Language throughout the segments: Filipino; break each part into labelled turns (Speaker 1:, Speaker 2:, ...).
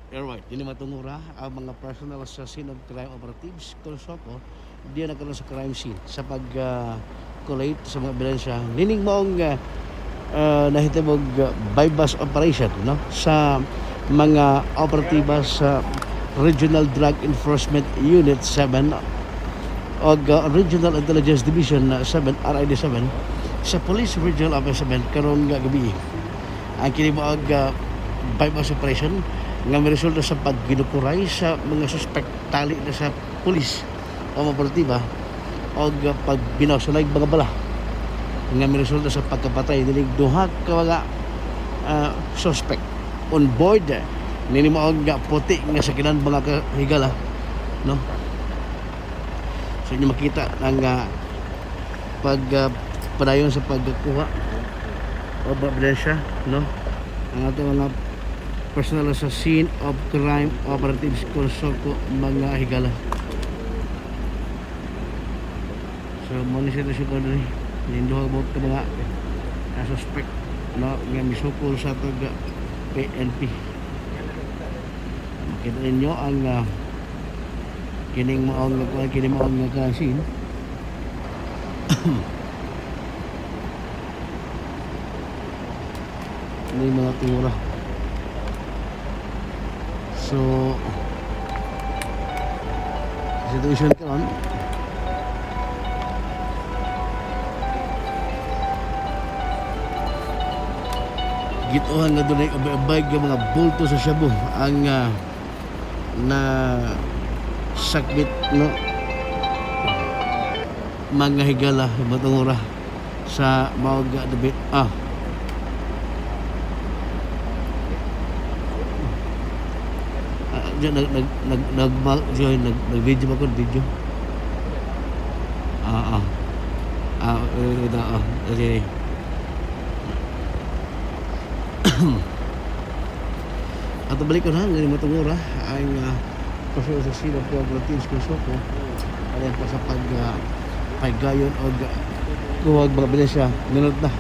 Speaker 1: Alright, dili matungura ang mga personal sa scene of crime operatives Kulsoko di nagkaroon sa crime scene sa pag collate sa mga ebidensya nining maong nahitibog bypass operation no sa mga operatiba sa Regional Drug Enforcement Unit 7 o Regional Intelligence Division 7 RID 7 sa Police Regional Office 7 karong gabi ang kini moong bypass operation nga may resulta sa pagginukuray sa mga suspect tali na sa pulis o operatiba o pagbinaw sa mga bala nga may resulta sa pagkapatay dinig duha ka mga suspect on board nini mo nga puti nga sakinan mga kahigala no so inyo makita ang padayon sa pagkuha o ebidensya no ang ato mga personal sa scene of crime operatives Kulsoko mga higala. So muna sila siguro ni ninduha mo ito mga suspect no, nga misukol sa ito PNP. Makita ninyo ang kining maong scene. Ini mga tura. So situation karon gituhan nga dunay ubay nga mga bulto sa Shabu ang na sakbit no mga higala matungura sa mga debit nag-video ba ko video okay ato balik ko na ngayon matungura ang personal sa scene of operatives Kulsoko alam pa sa paggayon o kuwag mga bilisya nunod na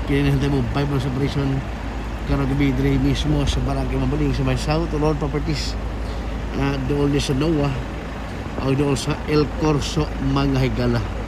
Speaker 1: kinahintay mo bypass operation karong gabi diri mismo sa barangay Mabaling sa may South Lord Properties doon sa Noah o doon sa El Corso mga higala.